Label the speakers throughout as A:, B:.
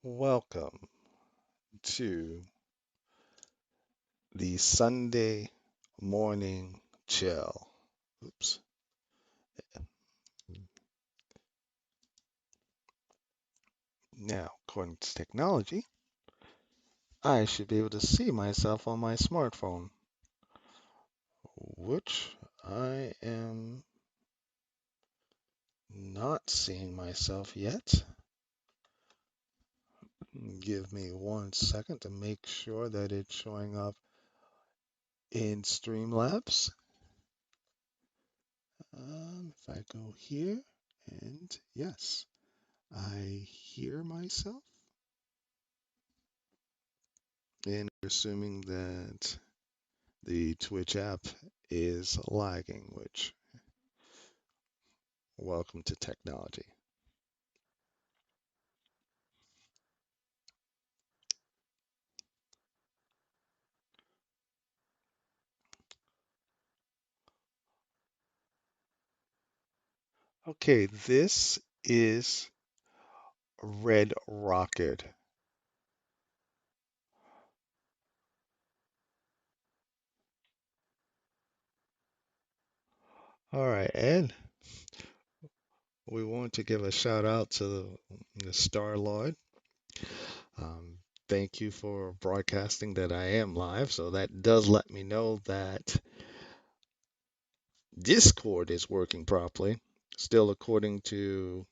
A: Welcome to the Sunday morning chill. Oops. Now, according to technology, I should be able to see myself on my smartphone, which I am not seeing myself yet. Give me 1 second to make sure that it's showing up in Streamlabs. If I go here, and yes, I hear myself. And assuming that the Twitch app is lagging, which welcome to technology. Okay, this is Red Rocket. All right, and we want to give a shout out to the Star Lord. Um, Thank you for broadcasting that I am live. So that does let me know that Discord is working properly. Still, according to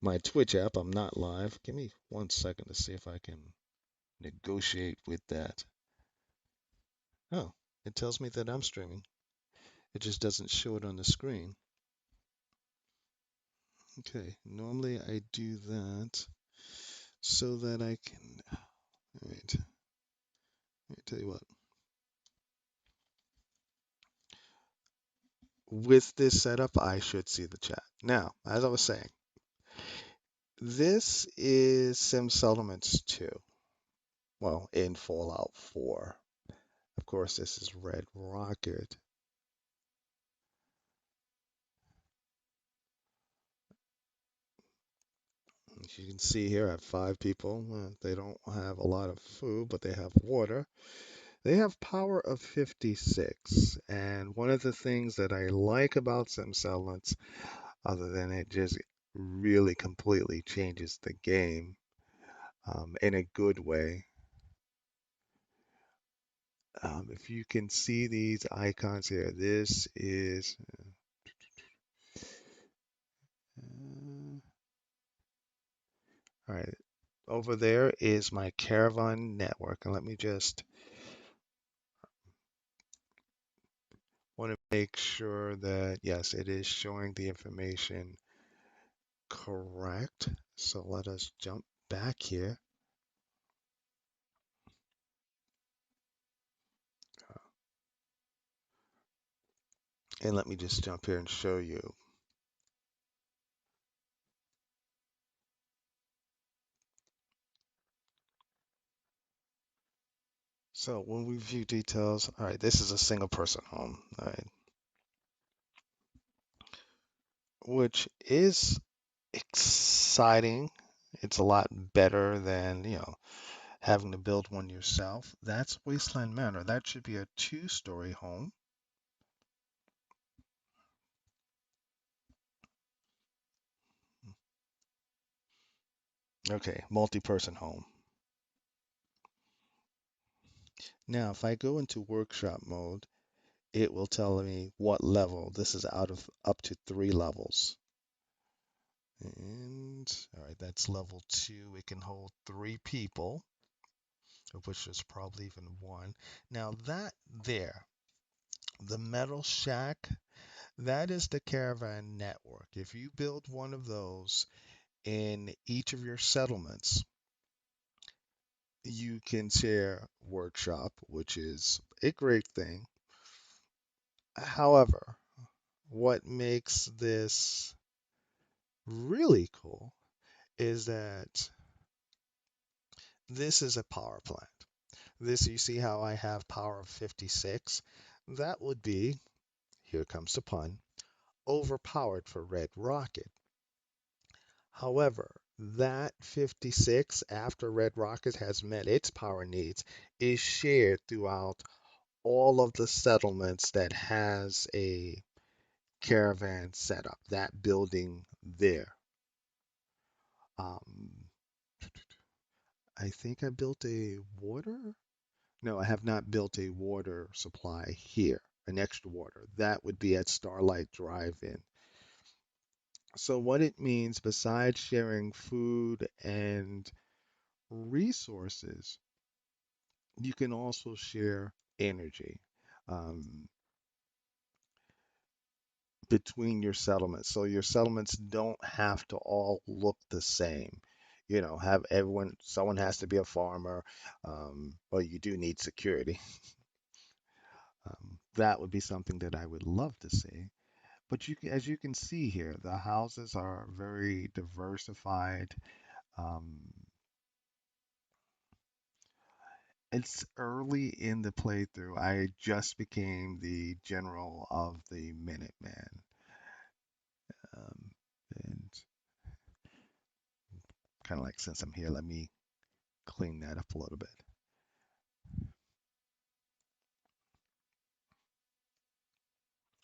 A: my Twitch app, I'm not live. Give me 1 second to see if I can negotiate with that. Oh, it tells me that I'm streaming. It just doesn't show it on the screen. Okay, normally I do that so that I can. Wait, let me tell you what. With this setup, I should see the chat. Now, as I was saying, this is Sim Settlements 2. Well, in Fallout 4. Of course, this is Red Rocket. As you can see here, I have 5 people. They don't have a lot of food, but they have water. They have power of 56. And one of the things that I like about Sim Settlements, other than it just really completely changes the game in a good way. If you can see these icons here, this is. All right, over there is my caravan network. And let me just want to make sure that, yes, it is showing the information correct. So let us jump back here. And let me just jump here and show you. So when we view details, all right, this is a single person home, all right, which is exciting. It's a lot better than, having to build one yourself. That's Wasteland Manor. That should be a two-story home. Okay, multi-person home. Now, if I go into workshop mode, it will tell me what level. This is out of up to 3 levels. And all right, that's level 2. It can hold 3 people, of which there's probably even one. Now that there, the metal shack, that is the caravan network. If you build one of those in each of your settlements, you can share workshop, which is a great thing. However, what makes this really cool is that this is a power plant. This, you see how I have power of 56? That would be, here comes the pun, overpowered for Red Rocket. However, That 56, after Red Rocket has met its power needs, is shared throughout all of the settlements that has a caravan setup, that building there. Um, I think I built a water. No, I have not built a water supply here, an extra water. That would be at Starlight Drive-In. So what it means, besides sharing food and resources, you can also share energy um, between your settlements. So your settlements don't have to all look the same. Have everyone, someone has to be a farmer. Well, you do need security. That would be something that I would love to see. But as you can see here, the houses are very diversified. Um, it's early in the playthrough. I just became the general of the Minutemen. Um, and kind of like, since I'm here, let me clean that up a little bit.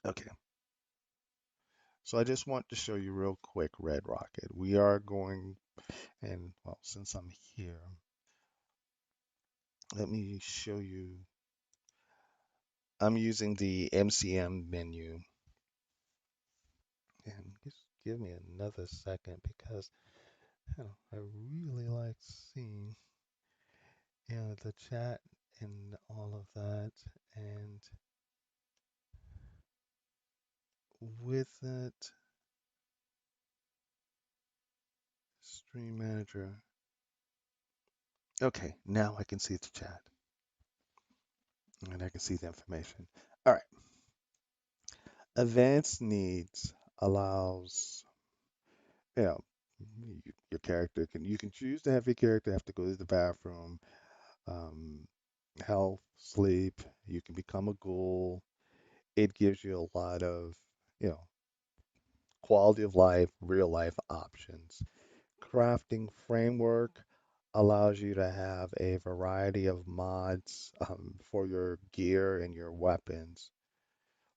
A: Okay, so I just want to show you real quick Red Rocket. We are going, and well, since I'm here, let me show you. I'm using the MCM menu, and just give me another second because I really like seeing the chat and all of that, and with it, Stream Manager. Okay, now I can see the chat and I can see the information. All right, advanced needs allows, you know, your character you can choose to have your character have to go to the bathroom, um, health, sleep. You can become a ghoul. It gives you a lot of, you know, quality of life, real life options. Crafting framework allows you to have a variety of mods for your gear and your weapons.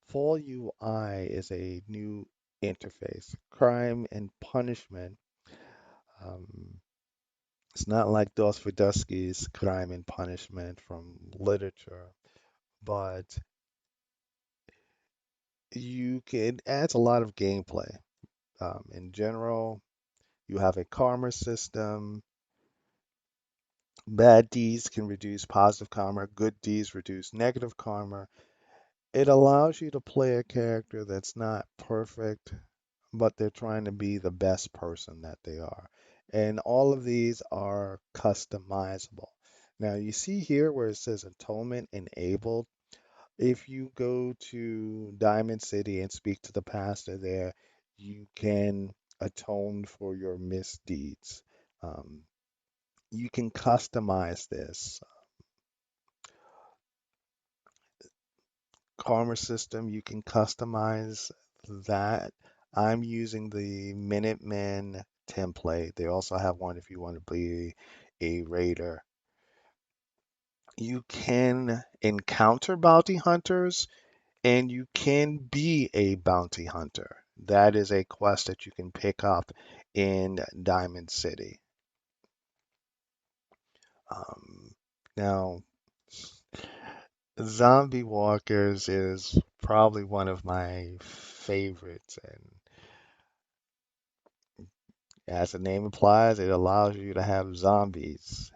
A: Full UI is a new interface. Crime and punishment. Um, it's not like Dostoevsky's Crime and Punishment from literature, but it adds a lot of gameplay. In general, you have a karma system. Bad deeds can reduce positive karma, good deeds reduce negative karma. It allows you to play a character that's not perfect, but they're trying to be the best person that they are. And all of these are customizable. Now, you see here where it says atonement enabled. If you go to Diamond City and speak to the pastor there, you can atone for your misdeeds. Um, you can customize this. Karma system, you can customize that. I'm using the Minutemen template. They also have one if you want to be a raider. You can encounter bounty hunters and you can be a bounty hunter. That is a quest that you can pick up in Diamond City. Um, Now, Zombie Walkers is probably one of my favorites, and as the name implies, it allows you to have zombies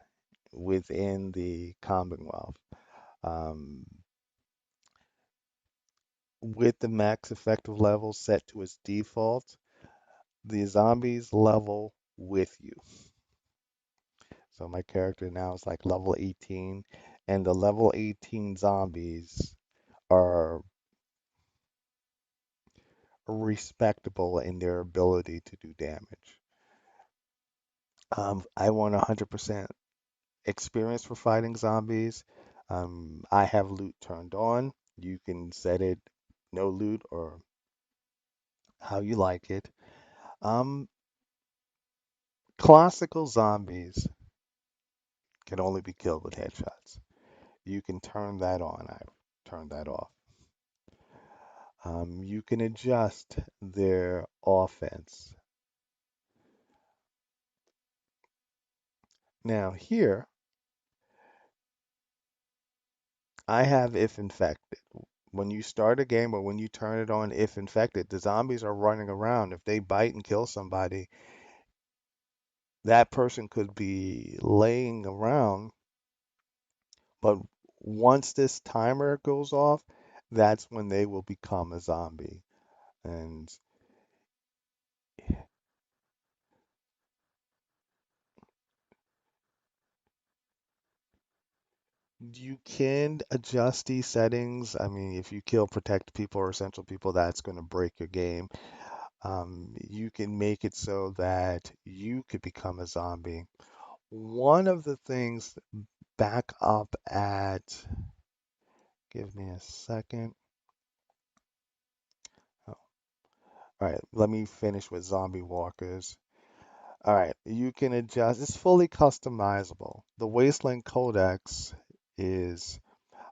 A: within the Commonwealth. Um, with the max effective level set to its default, the zombies level with you. So my character now is like level 18, and the level 18 zombies are respectable in their ability to do damage. I want 100% experience for fighting zombies. I have loot turned on. You can set it no loot or how you like it. Um, Classical zombies can only be killed with headshots. You can turn that on. I turned that off. You can adjust their offense. Now, here, I have if infected. When you start a game or when you turn it on, if infected, the zombies are running around. If they bite and kill somebody, that person could be laying around, but once this timer goes off, that's when they will become a zombie. And you can adjust these settings. I mean, if you kill protect people or essential people, that's going to break your game. You can make it so that you could become a zombie. One of the things back up at, give me a second. Oh, all right, let me finish with zombie walkers. All right, you can adjust, it's fully customizable. The Wasteland Codex is,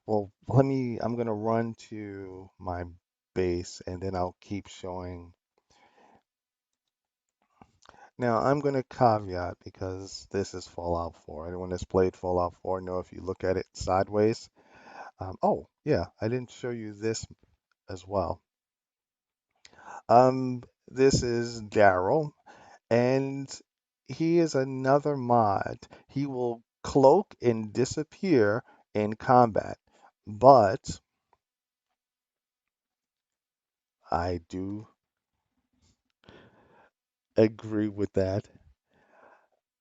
A: well, I'm gonna run to my base and then I'll keep showing. Now, I'm gonna caveat because this is Fallout 4. Anyone that's played Fallout 4 know if you look at it sideways. Oh, yeah, I didn't show you this as well. This is Daryl, and he is another mod. He will cloak and disappear in combat, but I do agree with that.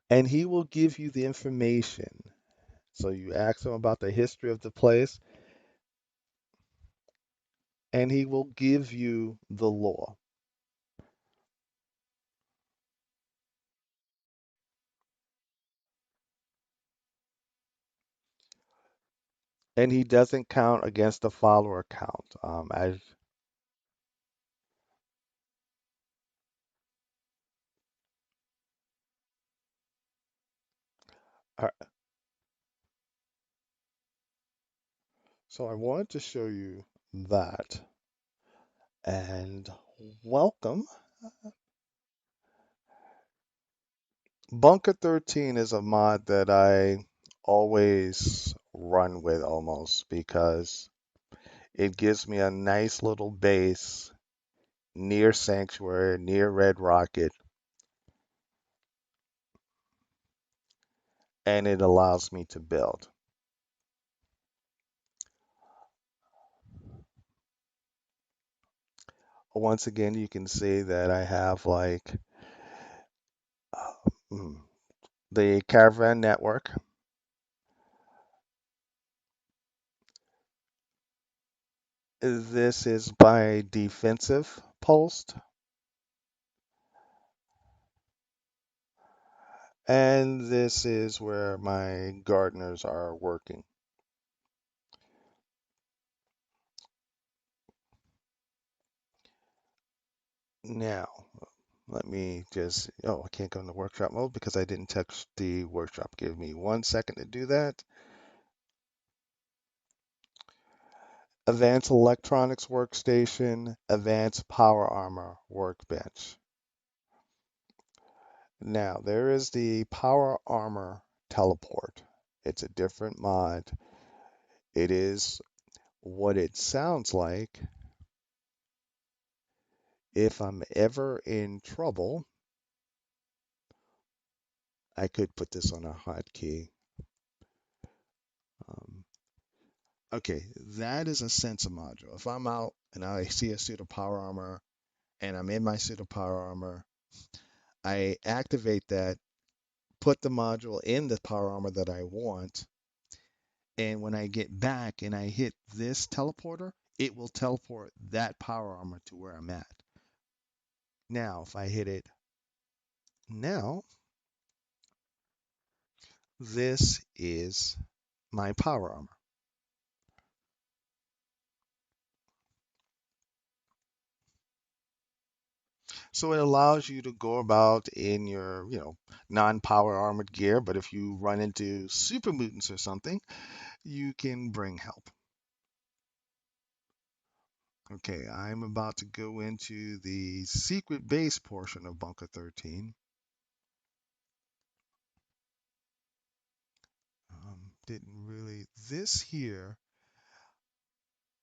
A: And he will give you the information. So you ask him about the history of the place, and he will give you the lore. And he doesn't count against the follower count. Uh, so I wanted to show you that. And welcome. Bunker 13 is a mod that I always run with almost because it gives me a nice little base near Sanctuary, near Red Rocket, and it allows me to build. Once again, you can see that I have like uh, mm, the caravan network. This is my defensive post, and this is where my gardeners are working. Now, let me just, oh, I can't go into workshop mode because I didn't touch the workshop. Give me 1 second to do that. Advanced electronics workstation, advanced power armor workbench. Now, there is the power armor teleport. It's a different mod. It is what it sounds like if I'm ever in trouble. I could put this on a hotkey. Um, okay, that is a sensor module. If I'm out and I see a suit of power armor and I'm in my suit of power armor, I activate that, put the module in the power armor that I want, and when I get back and I hit this teleporter, it will teleport that power armor to where I'm at. Now, if I hit it now, this is my power armor. So it allows you to go about in your, non-power armored gear, but if you run into super mutants or something, you can bring help. Okay, I'm about to go into the secret base portion of Bunker 13. Didn't really. This here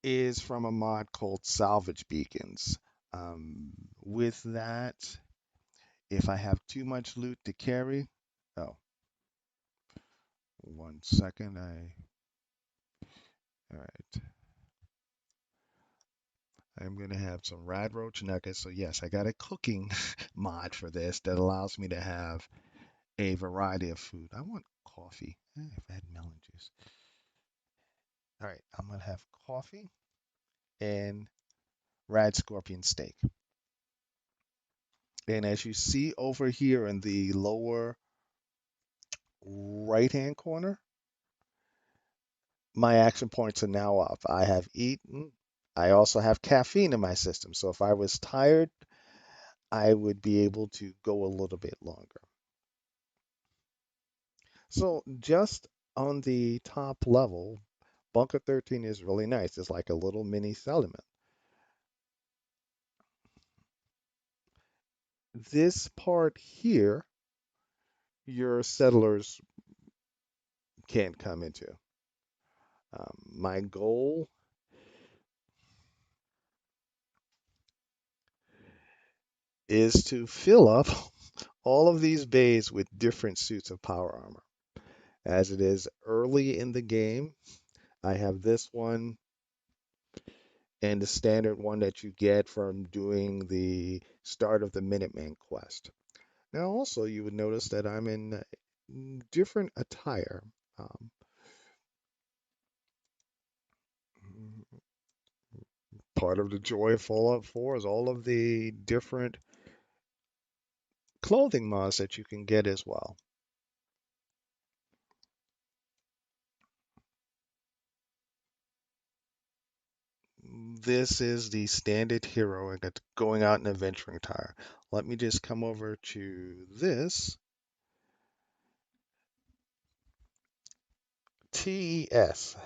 A: is from a mod called Salvage Beacons. With that, if I have too much loot to carry, oh, 1 second, all right, I'm gonna have some rad roach nuggets. So yes, I got a cooking mod for this that allows me to have a variety of food. I want coffee. I've had melon juice. All right, I'm gonna have coffee and rad scorpion steak. And as you see over here in the lower right hand corner, my action points are now up. I have eaten. I also have caffeine in my system. So if I was tired, I would be able to go a little bit longer. So just on the top level, Bunker 13 is really nice. It's like a little mini settlement. This part here, your settlers can't come into. My goal is to fill up all of these bays with different suits of power armor. As it is early in the game, I have this one and the standard one that you get from doing the start of the Minuteman quest. Now, also, you would notice that I'm in different attire. Um, Part of the joy of Fallout 4 is all of the different clothing mods that you can get as well. This is the standard hero and going out and adventuring attire. Let me just come over to this. TES.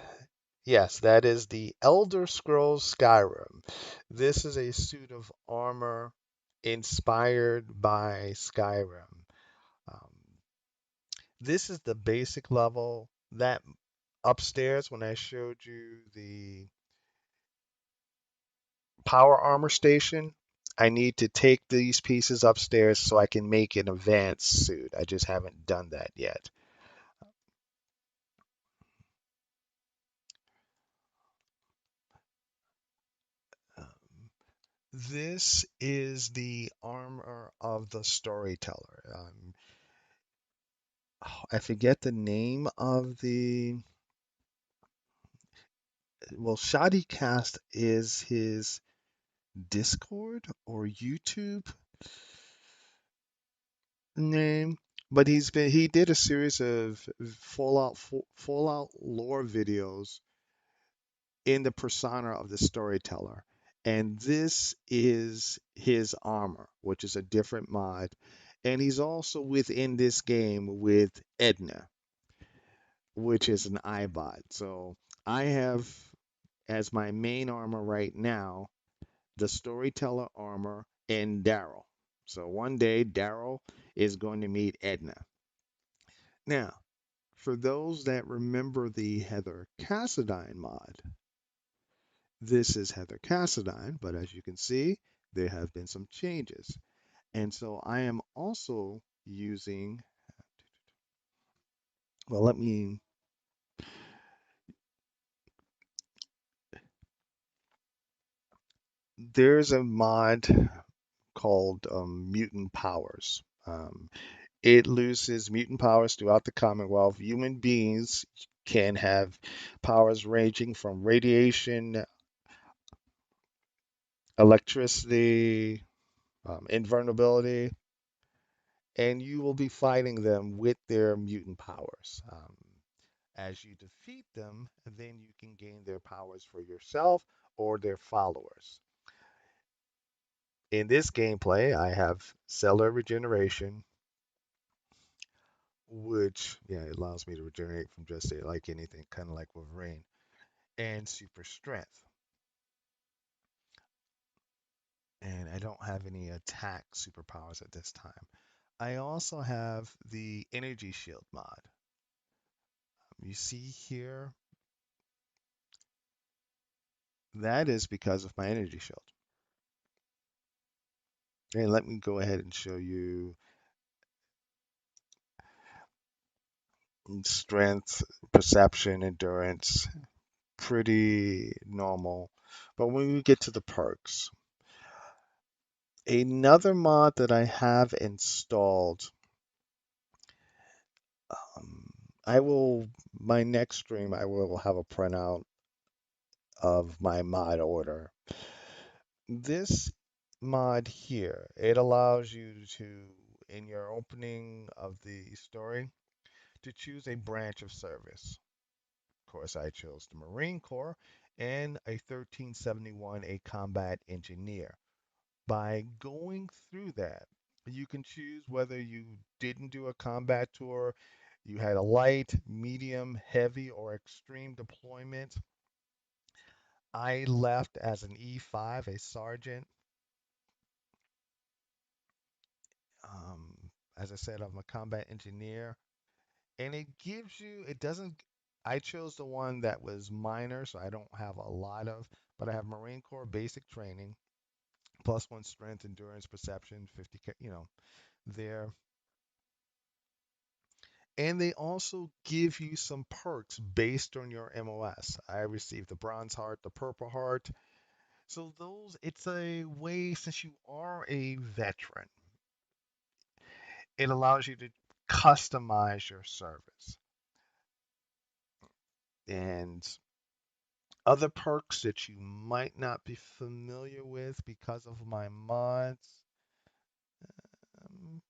A: Yes, that is the Elder Scrolls Skyrim. This is a suit of armor inspired by Skyrim. Um, this is the basic level. That upstairs, when I showed you the power armor station, I need to take these pieces upstairs so I can make an advanced suit. I just haven't done that yet. Um, this is the armor of the storyteller. I forget the name of the. Well, Shoddycast is his Discord or YouTube name, but he did a series of Fallout lore videos in the persona of the storyteller. And this is his armor, which is a different mod. And he's also within this game with Edna, which is an iBot. So I have as my main armor right now the storyteller armor and Daryl. So one day Daryl is going to meet Edna. Now, for those that remember the Heather Cassadine mod, this is Heather Cassadine, but as you can see, there have been some changes. And so I am also using, well, there's a mod called Mutant Powers. It loses mutant powers throughout the Commonwealth. Human beings can have powers ranging from radiation, electricity, invulnerability, and you will be fighting them with their mutant powers. As you defeat them, then you can gain their powers for yourself or their followers. In this gameplay, I have cellular regeneration, which yeah, it allows me to regenerate from just like anything, kind of like Wolverine, and super strength. And I don't have any attack superpowers at this time. I also have the energy shield mod. You see here, that is because of my energy shield. And let me go ahead and show you strength, perception, endurance, pretty normal. But when we get to the perks, another mod that I have installed, um, I will, my next stream, I will have a printout of my mod order. This mod here, it allows you to, in your opening of the story, to choose a branch of service. Of course, I chose the Marine Corps and a 1371, a combat engineer. By going through that, you can choose whether you didn't do a combat tour, you had a light, medium, heavy, or extreme deployment. I left as an E5, a sergeant. Um, as I said, I'm a combat engineer. And it gives you, it doesn't, I chose the one that was minor, so I don't have a lot of, but I have Marine Corps basic training, plus one strength, endurance, perception, 50, there. And they also give you some perks based on your MOS. I received the bronze heart, the purple heart. So those, it's a way, since you are a veteran, it allows you to customize your service. And other perks that you might not be familiar with because of my mods. Um,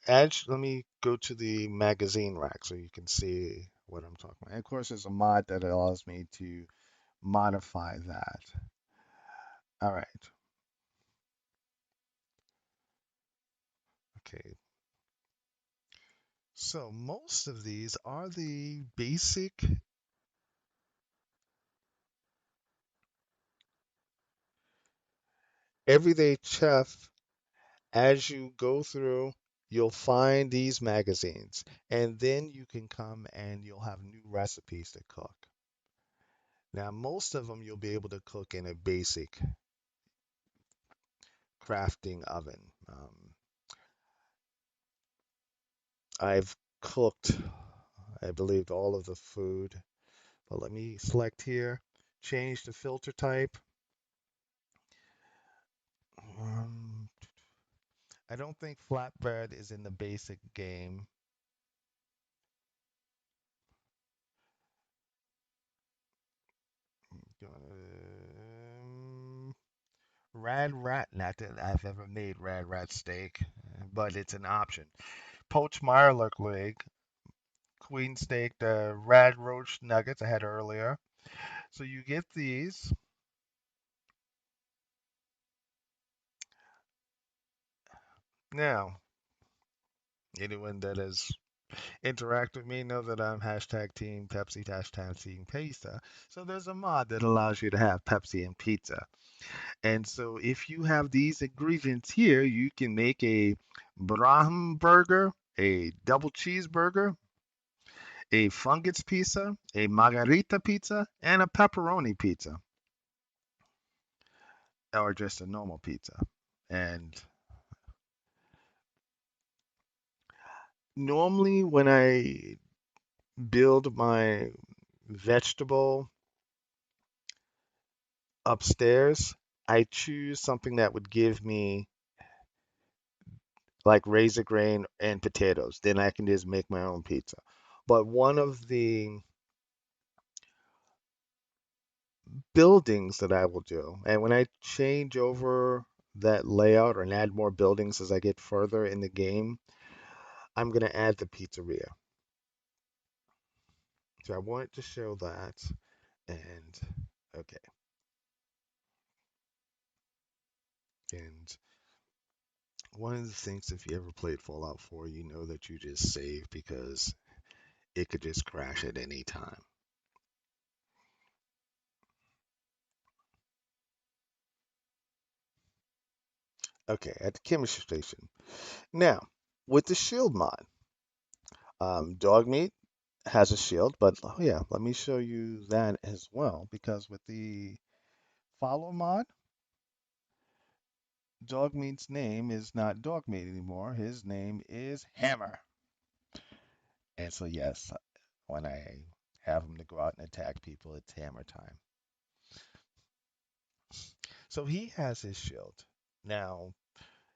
A: let me go to the magazine rack so you can see what I'm talking about. And of course, there's a mod that allows me to modify that. All right. Okay. So most of these are the basic everyday chef. As you go through, you'll find these magazines, and then you can come and you'll have new recipes to cook. Now, most of them you'll be able to cook in a basic crafting oven. I've cooked, I believe, all of the food. But let me select here, change the filter type. Um, I don't think flatbread is in the basic game. Um, Rad rat, not that I've ever made rad rat steak, but it's an option. Poached Mirelurk leg, queen steak, the rad roach nuggets I had earlier. So you get these. Now, anyone that has interacted with me know that I'm hashtag team Pepsi, hashtag team pizza. So there's a mod that allows you to have Pepsi and pizza. And so if you have these ingredients here, you can make a Braham burger, a double cheeseburger, a fungus pizza, a margarita pizza, and a pepperoni pizza, or just a normal pizza. And normally, when I build my vegetable upstairs, I choose something that would give me like razor grain and potatoes. Then I can just make my own pizza. But one of the buildings that I will do, and when I change over that layout or add more buildings as I get further in the game, I'm going to add the pizzeria. So I wanted to show that. And okay. And one of the things, if you ever played Fallout 4, you know that you just save because it could just crash at any time. Okay, at the chemistry station. Now, with the shield mod, dog meat has a shield, but oh yeah, let me show you that as well because with the follow mod, dog meat's name is not dog meat anymore. His name is Hammer. And so yes, when I have him to go out and attack people, it's hammer time. So he has his shield. Now,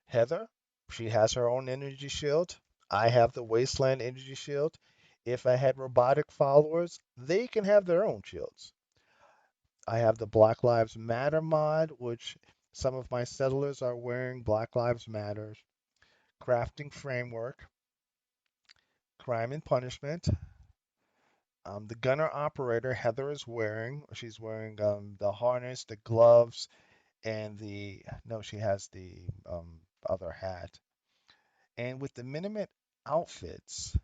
A: Heather, she has her own energy shield. I have the Wasteland energy shield. If I had robotic followers, they can have their own shields. I have the Black Lives Matter mod, which some of my settlers are wearing Black Lives Matter. Crafting framework, crime and punishment. The gunner operator, Heather is wearing. She's wearing the harness, the gloves, and the no, she has the other hat. And with the Minimet outfits,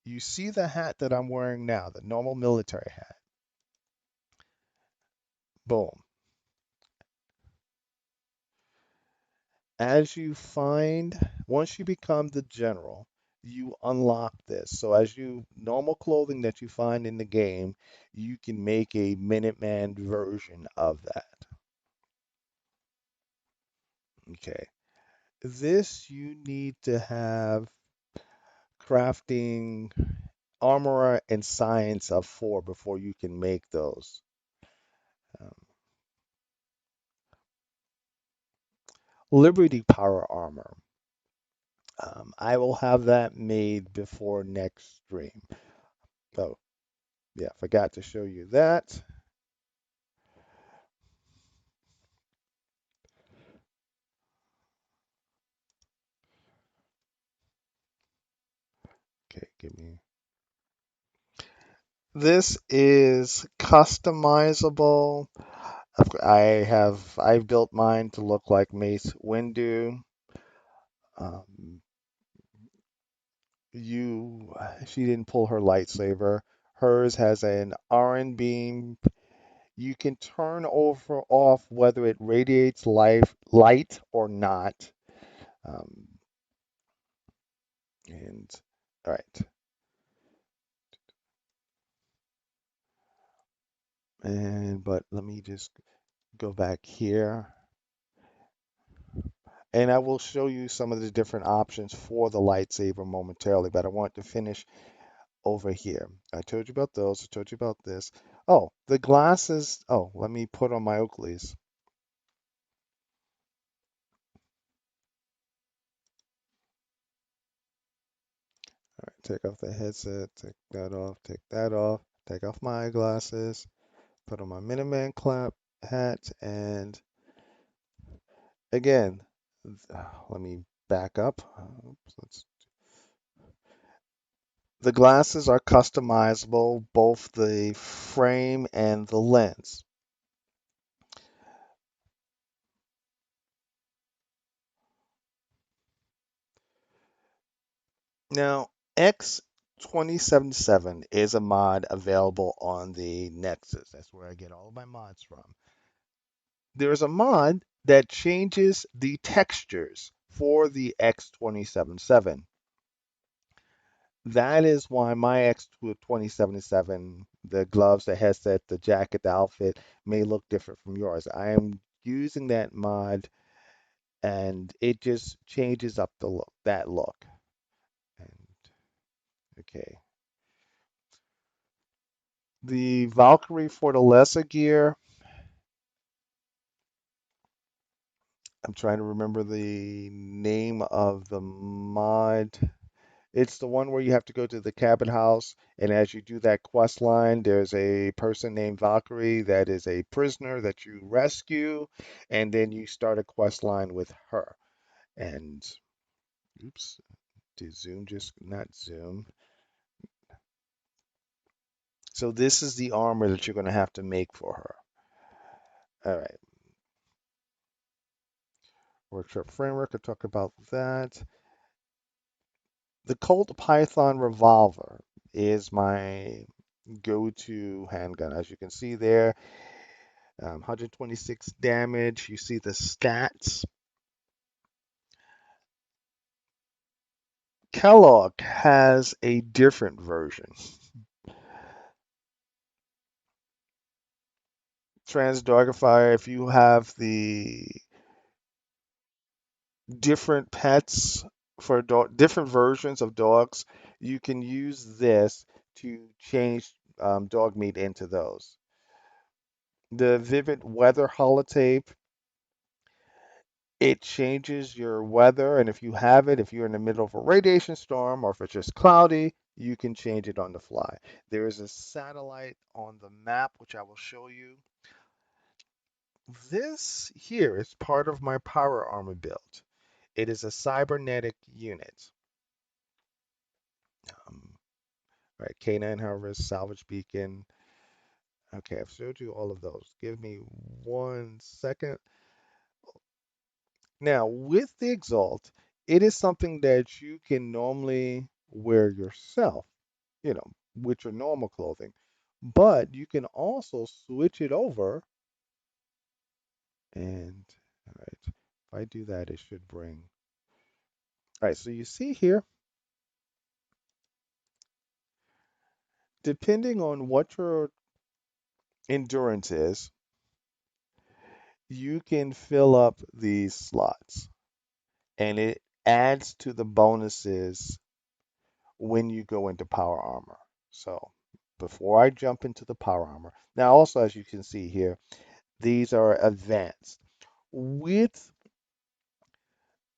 A: you see the hat that I'm wearing now, the normal military hat. Boom. As you find, once you become the general, you unlock this. So as you normal clothing that you find in the game, you can make a Minuteman version of that. Okay. This you need to have crafting armor and science of 4 before you can make those. Um, Liberty Power Armor. I will have that made before next stream. Oh, yeah, forgot to show you that. Okay, give me. This is customizable. I've built mine to look like Mace Windu. Um, she didn't pull her lightsaber. Hers has an iron beam. You can turn over off whether it radiates light or not. Um, and all right. And but let me just go back here. And I will show you some of the different options for the lightsaber momentarily, but I want to finish over here. I told you about those. I told you about this. Oh, the glasses. Oh, let me put on my Oakleys. All right, take off the headset, take that off, take off my eyeglasses, put on my Minuteman clap hat, and again, let me back up. The glasses are customizable, both the frame and the lens. Now, X2077 is a mod available on the Nexus. That's where I get all of my mods from. There's a mod that changes the textures for the X2077. That is why my X2077, the gloves, the headset, the jacket, the outfit may look different from yours. I am using that mod and it just changes up the look, that look. And okay. The Valkyrie for the lesser gear, I'm trying to remember the name of the mod. It's the one where you have to go to the cabin house, and as you do that quest line, there's a person named Valkyrie that is a prisoner that you rescue, and then you start a quest line with her. And oops, did Zoom just not Zoom? So this is the armor that you're going to have to make for her. All right, workshop framework. I talk about that. The Colt Python revolver is my go-to handgun. As you can see there, 126 damage. You see the stats. Kellogg has a different version. Transdogify, if you have the different pets for different versions of dogs, you can use this to change dog meat into those. The Vivid Weather holotape, it changes your weather, and if you have it, if you're in the middle of a radiation storm or if it's just cloudy, you can change it on the fly. There is a satellite on the map, which I will show you. This here is part of my power armor build. It is a cybernetic unit. Um, right, Canine Harvest, Salvage Beacon. Okay, I've showed you all of those. Give me 1 second. Now, with the Exalt, it is something that you can normally wear yourself, you know, with your normal clothing. But you can also switch it over and, all right, if I do that, it should bring. All right, so you see here, depending on what your endurance is, you can fill up these slots and it adds to the bonuses when you go into power armor. So before I jump into the power armor, now also as you can see here, these are advanced. With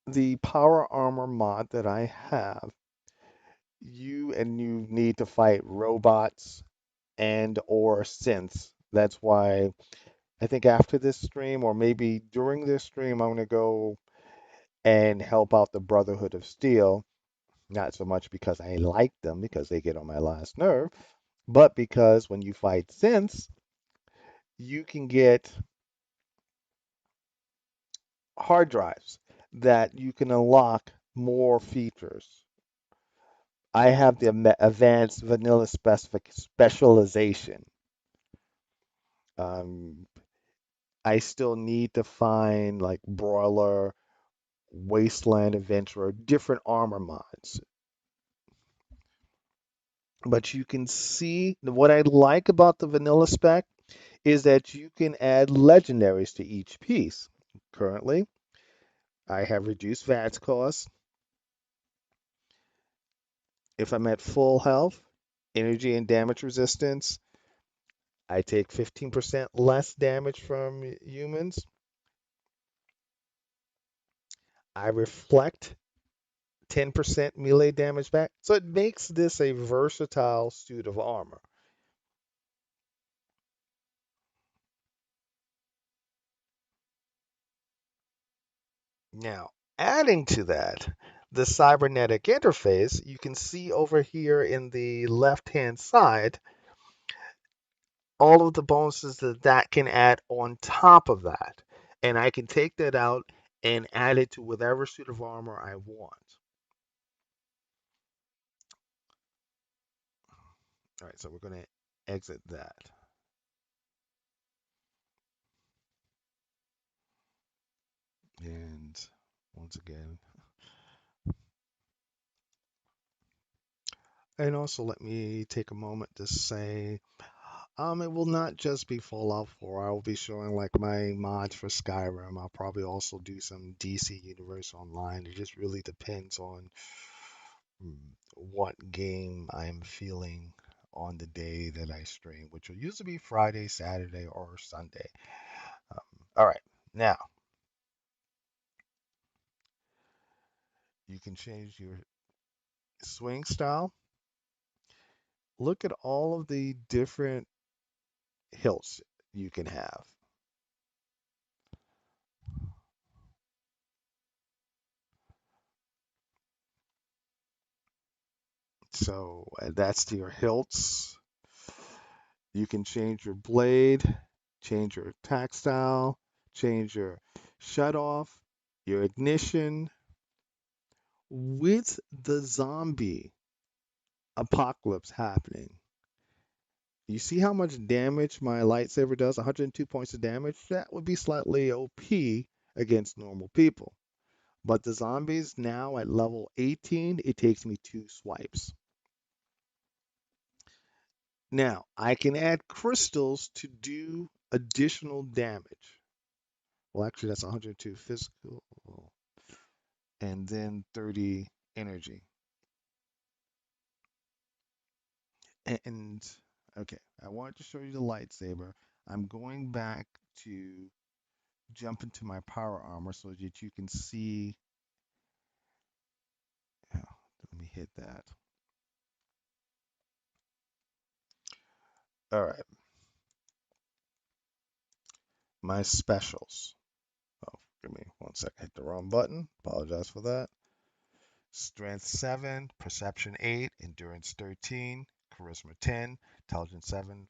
A: the power armor mod that I have, you need to fight robots and or synths. That's why I think after this stream or maybe during this stream, I'm gonna go and help out the Brotherhood of Steel. Not so much because I like them because they get on my last nerve, but because when you fight synths, you can get hard drives that you can unlock more features. I have the advanced vanilla specific specialization. Um, I still need to find like Broiler, Wasteland Adventurer, different armor mods. But you can see what I like about the vanilla spec is that you can add legendaries to each piece. Currently, I have reduced VATS costs. If I'm at full health, energy and damage resistance, I take 15% less damage from humans. I reflect 10% melee damage back. So it makes this a versatile suit of armor. Now, adding to that, the cybernetic interface, you can see over here in the left-hand side, all of the bonuses that that can add on top of that. And I can take that out and add it to whatever suit of armor I want. All right, so we're going to exit that. And once again, and also let me take a moment to say, it will not just be Fallout 4. I will be showing like my mods for Skyrim. I'll probably also do some DC Universe Online. It just really depends on mm, what game I'm feeling on the day that I stream, which will usually be Friday, Saturday, or Sunday. Um, all right, now you can change your swing style. Look at all of the different hilts you can have. So that's your hilts. You can change your blade, change your attack style, change your shut off, your ignition. With the zombie apocalypse happening, you see how much damage my lightsaber does? 102 points of damage? That would be slightly OP against normal people. But the zombies now at level 18, it takes me 2 swipes. Now, I can add crystals to do additional damage. Well, actually, that's 102 physical and then 30 energy. And okay, I wanted to show you the lightsaber. I'm going back to jump into my power armor so that you can see. Oh, let me hit that. All right, my specials. Oh, give me 1 second. Hit the wrong button. Apologize for that. Strength 7, Perception 8, Endurance 13, Charisma 10, Intelligence 7.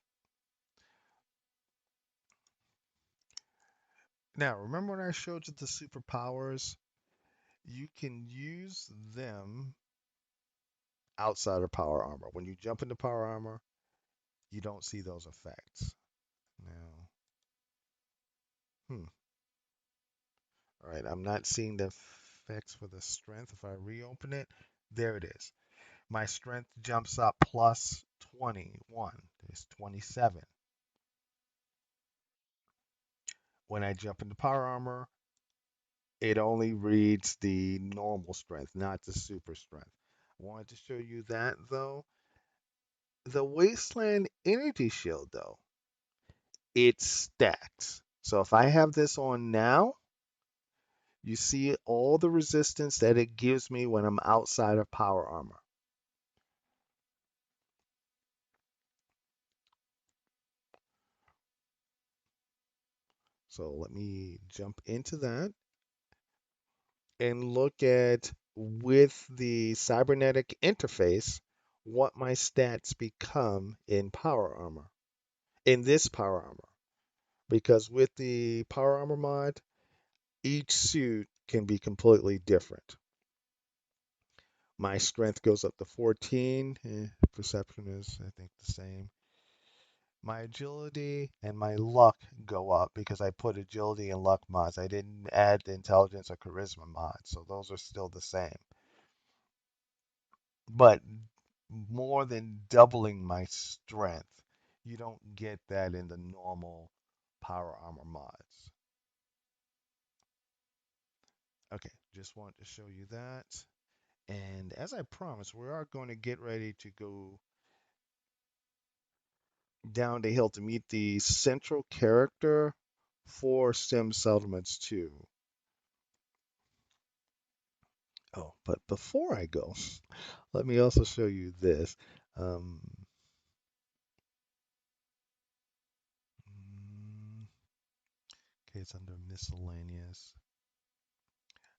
A: Now, remember when I showed you the superpowers? You can use them outside of power armor. When you jump into power armor, you don't see those effects. Now, hmm. All right, I'm not seeing the effects for the strength. If I reopen it, there it is. My strength jumps up plus 21. It's 27. When I jump into power armor, it only reads the normal strength, not the super strength. I wanted to show you that though. The Wasteland Energy Shield though, it stacks. So if I have this on now, you see all the resistance that it gives me when I'm outside of power armor. So let me jump into that and look at with the cybernetic interface what my stats become in power armor, in this power armor. Because with the power armor mod, each suit can be completely different. My strength goes up to 14. Perception is, I think, the same. My agility and my luck go up because I put agility and luck mods. I didn't add the intelligence or charisma mods, so those are still the same. But more than doubling my strength, you don't get that in the normal power armor mods. Okay, just wanted to show you that. And as I promised, we are going to get ready to go down the hill to meet the central character for Sim Settlements 2. Oh, but before I go, let me also show you this. Um, okay, it's under miscellaneous.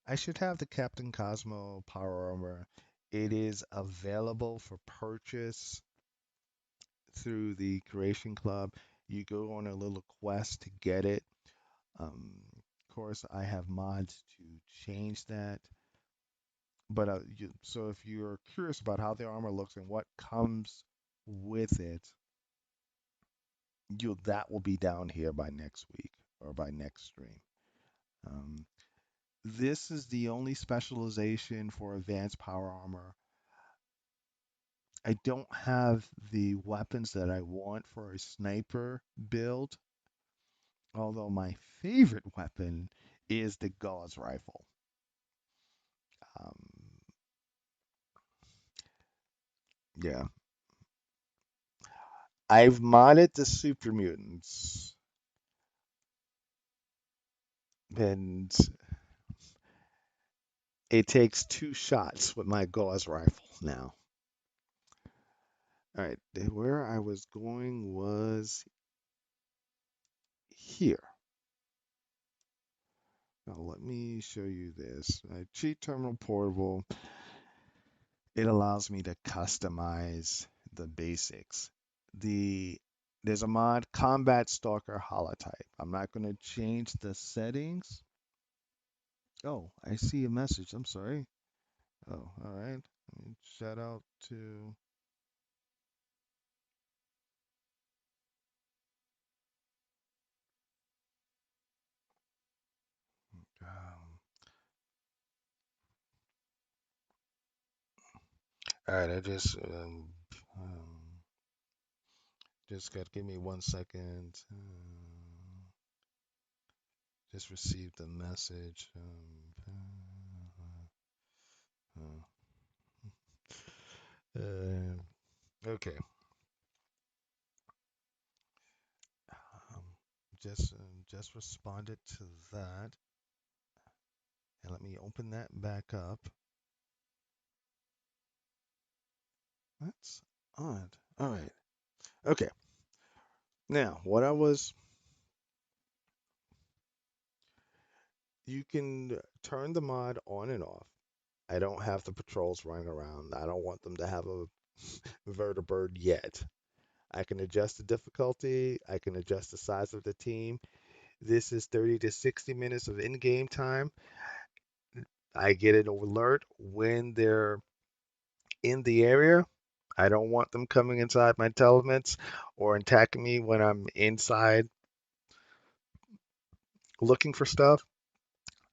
A: I should have the Captain Cosmo power armor. It is available for purchase through the Creation Club. You go on a little quest to get it. Of course, I have mods to change that. But so if you're curious about how the armor looks and what comes with it, you that will be down here by next week or by next stream. Um, this is the only specialization for advanced power armor. I don't have the weapons that I want for a sniper build, although my favorite weapon is the gauze rifle. Um, yeah, I've modded the super mutants, and it takes 2 shots with my gauze rifle now. All right, where I was going was here. Now let me show you this. Cheat Terminal Portable. It allows me to customize the basics. The There's a mod, Combat Stalker Holotype. I'm not going to change the settings. Oh, I see a message. I'm sorry. Oh, all right. Shout out to. Um, all right, just got give me 1 second. Just received a message. Okay. Um, just responded to that, and let me open that back up. That's odd. All right. Okay. Now, you can turn the mod on and off. I don't have the patrols running around. I don't want them to have a vertibird yet. I can adjust the difficulty. I can adjust the size of the team. This is 30 to 60 minutes of in-game time. I get an alert when they're in the area. I don't want them coming inside my telements or attacking me when I'm inside looking for stuff.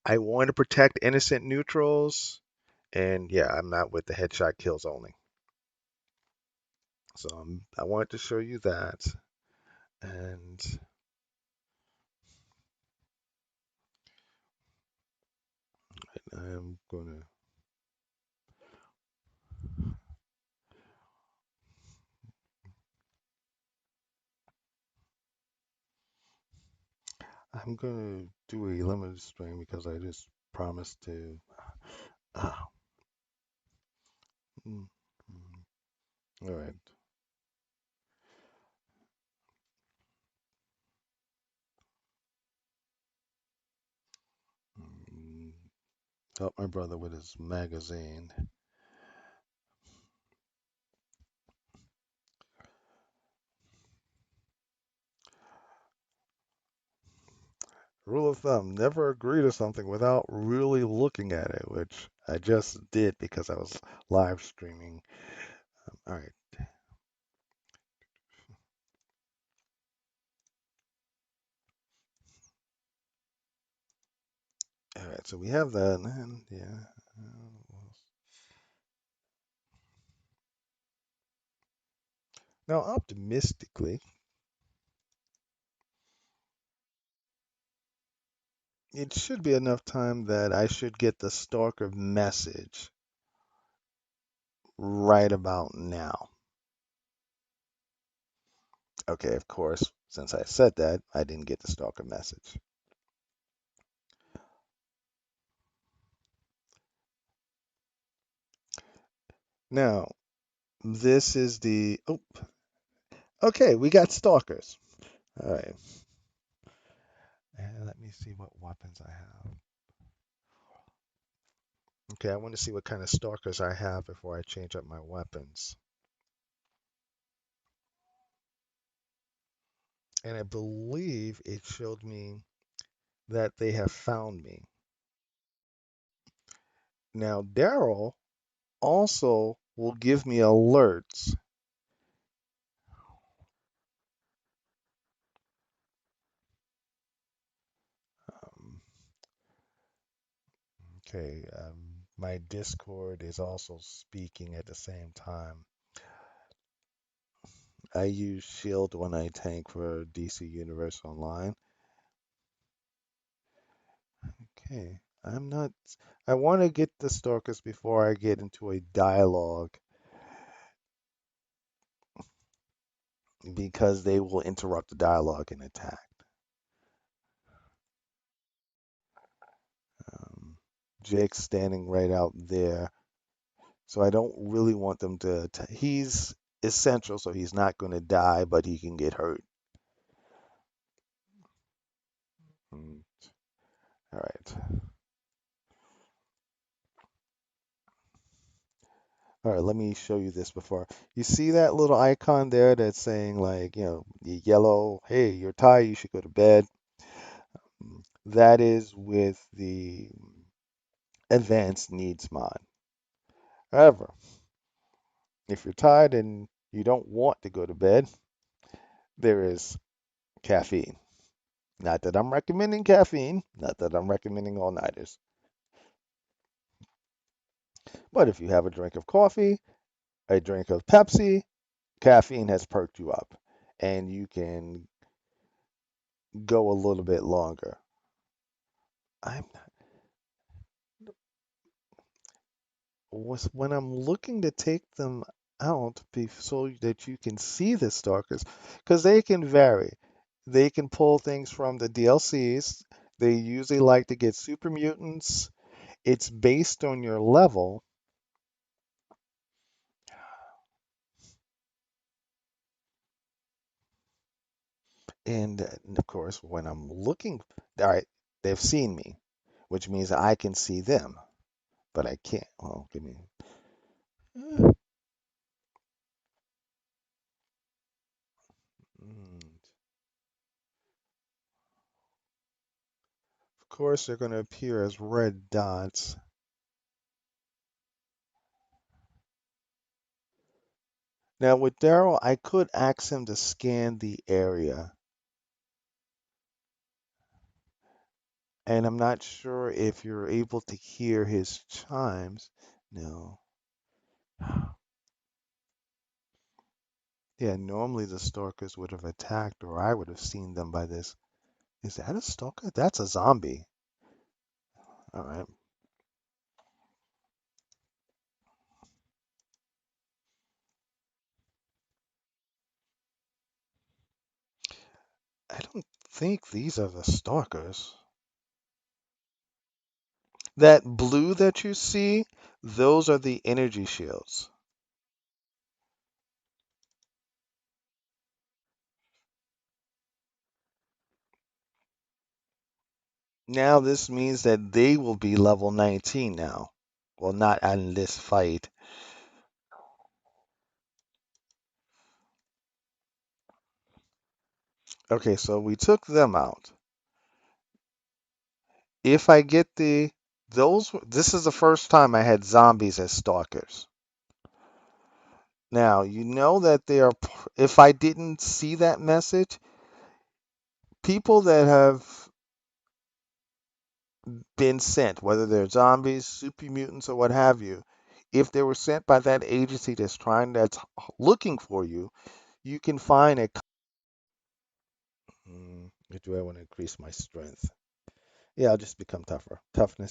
A: I want to protect innocent neutrals. And yeah, I'm not with the headshot kills only. So I wanted to show you that. And I'm gonna I'm gonna do a limited stream because I just promised to. Ah, mm, all right. Mm, help my brother with his magazine. Rule of thumb, never agree to something without really looking at it, which I just did because I was live streaming. All right. All right. So we have that. And yeah. Now, optimistically, it should be enough time that I should get the stalker message right about now. Okay, of course, since I said that, I didn't get the stalker message. Now, this is the. Oh, okay, we got stalkers. All right. And let me see what weapons I have. Okay, I want to see what kind of stalkers I have before I change up my weapons. And I believe it showed me that they have found me. Now, Daryl also will give me alerts. Um, okay, my Discord is also speaking at the same time. I use Shield when I tank for DC Universe Online. Okay, I'm not. I want to get the Stalkers before I get into a dialogue because they will interrupt the dialogue and attack. Um, Jake's standing right out there, so I don't really want them to. He's essential, so he's not going to die, but he can get hurt. Mm, all right. All right, let me show you this before. You see that little icon there that's saying like, the yellow, hey, you're tired, you should go to bed. That is with the advanced needs mod. However, if you're tired and you don't want to go to bed, there is caffeine. Not that I'm recommending caffeine, not that I'm recommending all-nighters. But if you have a drink of coffee, a drink of Pepsi, caffeine has perked you up and you can go a little bit longer. I'm when I'm looking to take them out so that you can see the stalkers, because they can vary. They can pull things from the DLCs. They usually like to get super mutants. It's based on your level. And of course, when I'm looking, all right, they've seen me, which means I can see them, but I can't. Oh, give me. Mm. Of course, they're going to appear as red dots. Now, with Daryl, I could ask him to scan the area, and I'm not sure if you're able to hear his chimes. No. Yeah, normally the stalkers would have attacked, or I would have seen them by this. Is that a stalker? That's a zombie. All right. I don't think these are the stalkers. That blue that you see, those are the energy shields. Now this means that they will be level 19 now. Well, not in this fight. Okay, so we took them out. If I get this is the first time I had zombies as stalkers. Now, you know that they are, if I didn't see that message, people that have been sent, whether they're zombies, super mutants, or what have you, if they were sent by that agency that's looking for you, you can find a. Do I want to increase my strength? Yeah, I'll just become tougher. Toughness.